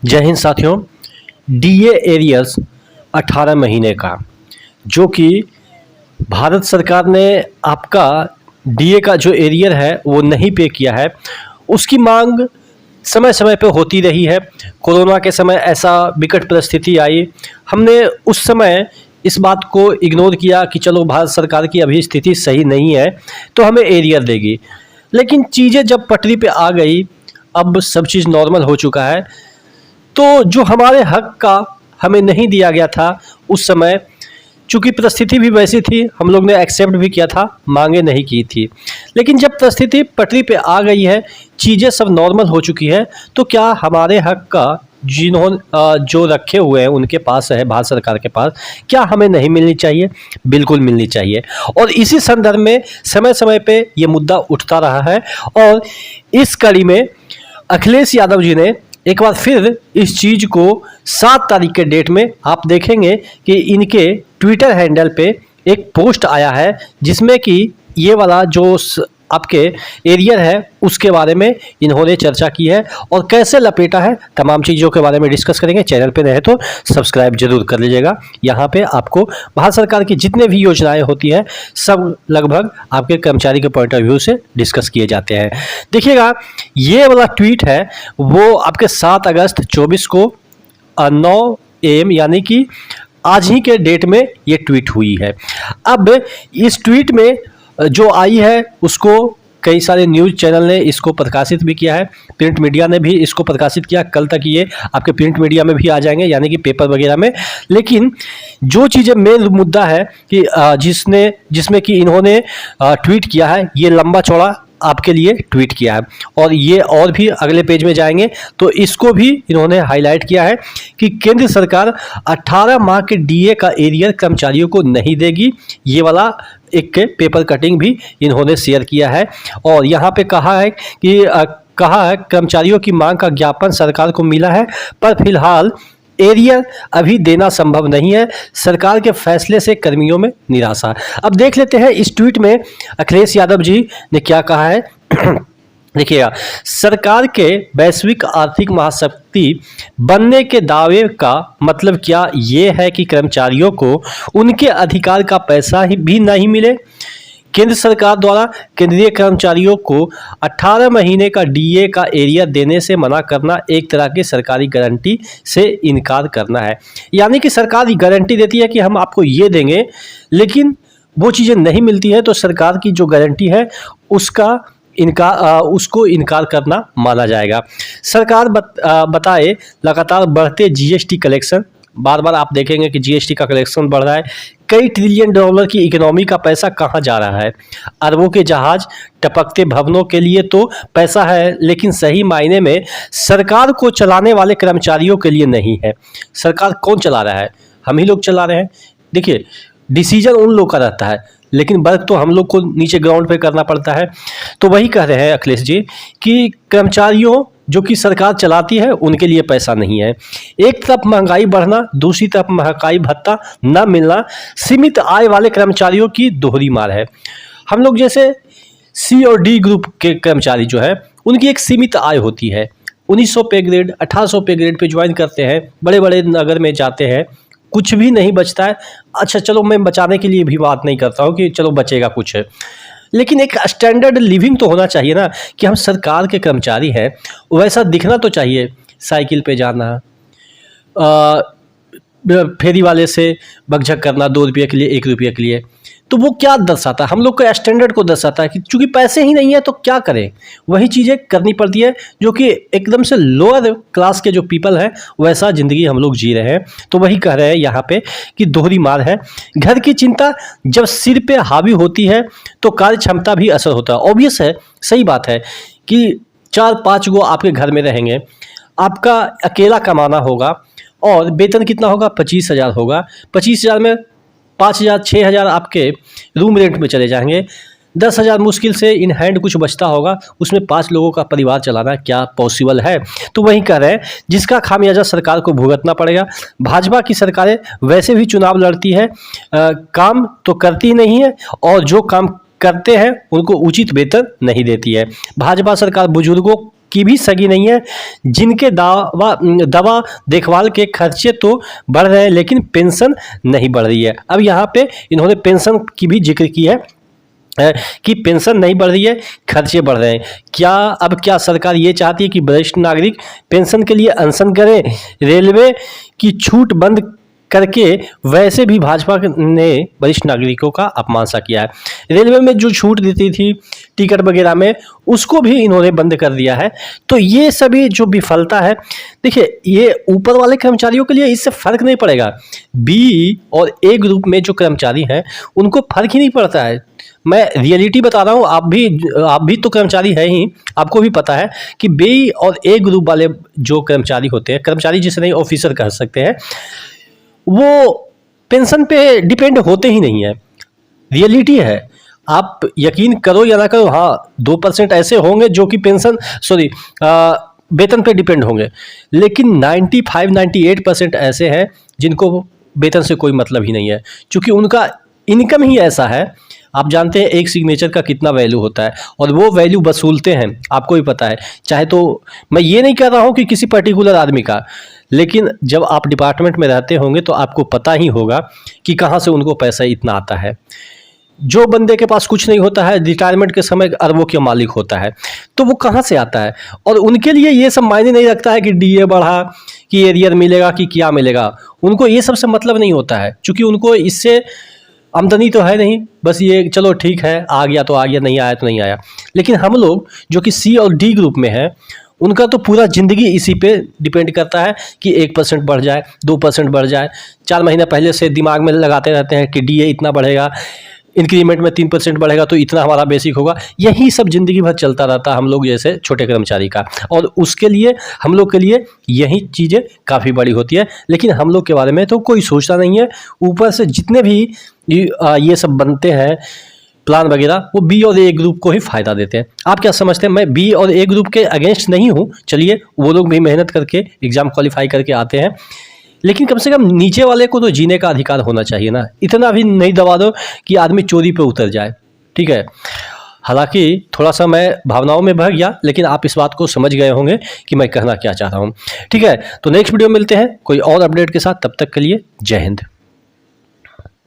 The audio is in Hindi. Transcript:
जय हिंद साथियों। डीए एरियर्स 18 महीने का जो कि भारत सरकार ने आपका डीए का जो एरियर है वो नहीं पे किया है, उसकी मांग समय समय पे होती रही है। कोरोना के समय ऐसा विकट परिस्थिति आई, हमने उस समय इस बात को इग्नोर किया कि चलो भारत सरकार की अभी स्थिति सही नहीं है तो हमें एरियर देगी। लेकिन चीज़ें जब पटरी पे आ गई, अब सब चीज़ नॉर्मल हो चुका है, तो जो हमारे हक का हमें नहीं दिया गया था उस समय, चूंकि परिस्थिति भी वैसी थी, हम लोग ने एक्सेप्ट भी किया था, मांगे नहीं की थी। लेकिन जब परिस्थिति पटरी पे आ गई है, चीज़ें सब नॉर्मल हो चुकी है, तो क्या हमारे हक का जिन्होंने जो रखे हुए हैं उनके पास है, भारत सरकार के पास, क्या हमें नहीं मिलनी चाहिए? बिल्कुल मिलनी चाहिए। और इसी संदर्भ में समय समय पे ये मुद्दा उठता रहा है और इस कड़ी में अखिलेश यादव जी ने एक बार फिर इस चीज़ को 7 तारीख के डेट में आप देखेंगे कि इनके ट्विटर हैंडल पे एक पोस्ट आया है जिसमें कि ये वाला जो आपके एरियर है उसके बारे में इन्होंने चर्चा की है और कैसे लपेटा है, तमाम चीज़ों के बारे में डिस्कस करेंगे। चैनल पे नए तो सब्सक्राइब जरूर कर लीजिएगा। यहाँ पे आपको भारत सरकार की जितने भी योजनाएं होती है सब लगभग आपके कर्मचारी के पॉइंट ऑफ व्यू से डिस्कस किए जाते हैं। देखिएगा, ये वाला ट्वीट है वो आपके 7 अगस्त 24 को 9 AM यानी कि आज ही के डेट में ये ट्वीट हुई है। अब इस ट्वीट में जो आई है उसको कई सारे न्यूज़ चैनल ने इसको प्रकाशित भी किया है, प्रिंट मीडिया ने भी इसको प्रकाशित किया। कल तक ये आपके प्रिंट मीडिया में भी आ जाएंगे यानी कि पेपर वगैरह में। लेकिन जो चीज़ें मेन मुद्दा है कि जिसमें कि इन्होंने ट्वीट किया है, ये लंबा चौड़ा आपके लिए ट्वीट किया है और ये और भी अगले पेज में जाएंगे तो इसको भी इन्होंने हाईलाइट किया है कि केंद्र सरकार 18 माह के डीए का एरियर कर्मचारियों को नहीं देगी। ये वाला एक पेपर कटिंग भी इन्होंने शेयर किया है और यहाँ पे कहा है कि कर्मचारियों की मांग का ज्ञापन सरकार को मिला है पर फिलहाल एरियर अभी देना संभव नहीं है। सरकार के फैसले से कर्मियों में निराशा। अब देख लेते हैं इस ट्वीट में अखिलेश यादव जी ने क्या कहा है। देखिएगा, सरकार के वैश्विक आर्थिक महाशक्ति बनने के दावे का मतलब क्या ये है कि कर्मचारियों को उनके अधिकार का पैसा भी नहीं मिले? केंद्र सरकार द्वारा केंद्रीय कर्मचारियों को 18 महीने का डीए का एरिया देने से मना करना एक तरह की सरकारी गारंटी से इनकार करना है। यानी कि सरकार गारंटी देती है कि हम आपको ये देंगे, लेकिन वो चीज़ें नहीं मिलती हैं तो सरकार की जो गारंटी है उसको इनकार करना माना जाएगा। सरकार बताए लगातार बढ़ते जीएसटी कलेक्शन, बार बार आप देखेंगे कि जीएसटी का कलेक्शन बढ़ रहा है। कई ट्रिलियन डॉलर की इकोनॉमी का पैसा कहाँ जा रहा है? अरबों के जहाज, टपकते भवनों के लिए तो पैसा है, लेकिन सही मायने में सरकार को चलाने वाले कर्मचारियों के लिए नहीं है। सरकार कौन चला रहा है? हम ही लोग चला रहे हैं। देखिए, डिसीजन उन लोग का रहता है लेकिन वर्क तो हम लोग को नीचे ग्राउंड पे करना पड़ता है। तो वही कह रहे हैं अखिलेश जी कि कर्मचारियों जो कि सरकार चलाती है उनके लिए पैसा नहीं है। एक तरफ महंगाई बढ़ना, दूसरी तरफ महंगाई भत्ता न मिलना सीमित आय वाले कर्मचारियों की दोहरी मार है। हम लोग जैसे सी और डी ग्रुप के कर्मचारी जो है उनकी एक सीमित आय होती है। 1900 पे ग्रेड, 1800 पे ग्रेड पे ज्वाइन करते हैं, बड़े बड़े नगर में जाते हैं, कुछ भी नहीं बचता है। अच्छा चलो, मैं बचाने के लिए भी बात नहीं करता हूँ कि चलो बचेगा कुछ है, लेकिन एक स्टैंडर्ड लिविंग तो होना चाहिए ना कि हम सरकार के कर्मचारी हैं, वैसा दिखना तो चाहिए। साइकिल पे जाना, फेरी वाले से बकझक करना 2 रुपये के लिए, 1 रुपये के लिए, तो वो क्या दर्शाता है? हम लोग के स्टैंडर्ड को दर्शाता है कि चूंकि पैसे ही नहीं है तो क्या करें, वही चीज़ें करनी पड़ती है जो कि एकदम से लोअर क्लास के जो पीपल हैं वैसा ज़िंदगी हम लोग जी रहे हैं। तो वही कह रहे हैं यहाँ पे कि दोहरी मार है। घर की चिंता जब सिर पे हावी होती है तो कार्य क्षमता भी असर होता है। ऑब्वियस है, सही बात है कि 4-5 गो आपके घर में रहेंगे, आपका अकेला कमाना होगा और वेतन कितना होगा? 25,000 होगा। 25,000 में 5,000 6,000 आपके रूम रेंट में चले जाएंगे। 10,000 मुश्किल से इन हैंड कुछ बचता होगा, उसमें 5 लोगों का परिवार चलाना क्या पॉसिबल है? तो वही कह रहे हैं जिसका खामियाजा सरकार को भुगतना पड़ेगा। भाजपा की सरकारें वैसे भी चुनाव लड़ती है, काम तो करती नहीं है और जो काम करते हैं उनको उचित वेतन नहीं देती है। भाजपा सरकार बुजुर्गों की भी सगी नहीं है, जिनके दवा देखभाल के खर्चे तो बढ़ रहे हैं लेकिन पेंशन नहीं बढ़ रही है। अब यहाँ पे इन्होंने पेंशन की भी जिक्र की है कि पेंशन नहीं बढ़ रही है, खर्चे बढ़ रहे हैं। क्या सरकार ये चाहती है कि वरिष्ठ नागरिक पेंशन के लिए अनशन करें? रेलवे की छूट बंद करके वैसे भी भाजपा ने वरिष्ठ नागरिकों का अपमान सा किया है। रेलवे में जो छूट देती थी टिकट वगैरह में, उसको भी इन्होंने बंद कर दिया है। तो ये सभी जो विफलता है, देखिए ये ऊपर वाले कर्मचारियों के लिए इससे फ़र्क नहीं पड़ेगा। बी और ए ग्रुप में जो कर्मचारी हैं उनको फ़र्क ही नहीं पड़ता है। मैं रियलिटी बता रहा हूँ, आप भी तो कर्मचारी है ही, आपको भी पता है कि बी और ए ग्रुप वाले जो कर्मचारी होते हैं, कर्मचारी जिसे नहीं ऑफिसर कह सकते हैं, वो पेंशन पे डिपेंड होते ही नहीं है। रियलिटी है, आप यकीन करो या ना करो, हाँ 2% ऐसे होंगे जो कि वेतन पे डिपेंड होंगे, लेकिन 95-98% ऐसे हैं जिनको वेतन से कोई मतलब ही नहीं है, क्योंकि उनका इनकम ही ऐसा है। आप जानते हैं एक सिग्नेचर का कितना वैल्यू होता है, और वो वैल्यू वसूलते हैं, आपको भी पता है। चाहे तो मैं ये नहीं कह रहा हूँ कि किसी पर्टिकुलर आदमी का, लेकिन जब आप डिपार्टमेंट में रहते होंगे तो आपको पता ही होगा कि कहाँ से उनको पैसा इतना आता है। जो बंदे के पास कुछ नहीं होता है, रिटायरमेंट के समय अरबों के मालिक होता है, तो वो कहाँ से आता है? और उनके लिए ये सब मायने नहीं रखता है कि डीए बढ़ा, कि एरियर मिलेगा, कि क्या मिलेगा। उनको ये सबसे मतलब नहीं होता है, क्योंकि उनको इससे आमदनी तो है नहीं, बस ये चलो ठीक है, आ गया तो आ गया, नहीं आया तो नहीं आया। लेकिन हम लोग जो कि सी और डी ग्रुप में हैं, उनका तो पूरा ज़िंदगी इसी पे डिपेंड करता है कि 1% बढ़ जाए, 2% बढ़ जाए। 4 महीना पहले से दिमाग में लगाते रहते हैं कि डीए इतना बढ़ेगा, इंक्रीमेंट में 3% बढ़ेगा तो इतना हमारा बेसिक होगा। यही सब ज़िंदगी भर चलता रहता है हम लोग जैसे छोटे कर्मचारी का, और उसके लिए हम लोग के लिए यही चीज़ें काफ़ी बड़ी होती है। लेकिन हम लोग के बारे में तो कोई सोचता नहीं है। ऊपर से जितने भी ये सब बनते हैं प्लान वगैरह, वो बी और ए ग्रुप को ही फ़ायदा देते हैं। आप क्या समझते हैं? मैं बी और ए ग्रुप के अगेंस्ट नहीं हूँ, चलिए वो लोग भी मेहनत करके एग्ज़ाम क्वालिफाई करके आते हैं, लेकिन कम से कम नीचे वाले को तो जीने का अधिकार होना चाहिए ना। इतना भी नहीं दबा दो कि आदमी चोरी पे उतर जाए, ठीक है। हालांकि थोड़ा सा मैं भावनाओं में बह गया, लेकिन आप इस बात को समझ गए होंगे कि मैं कहना क्या चाह रहा हूँ, ठीक है। तो नेक्स्ट वीडियो मिलते हैं कोई और अपडेट के साथ, तब तक के लिए जय हिंद।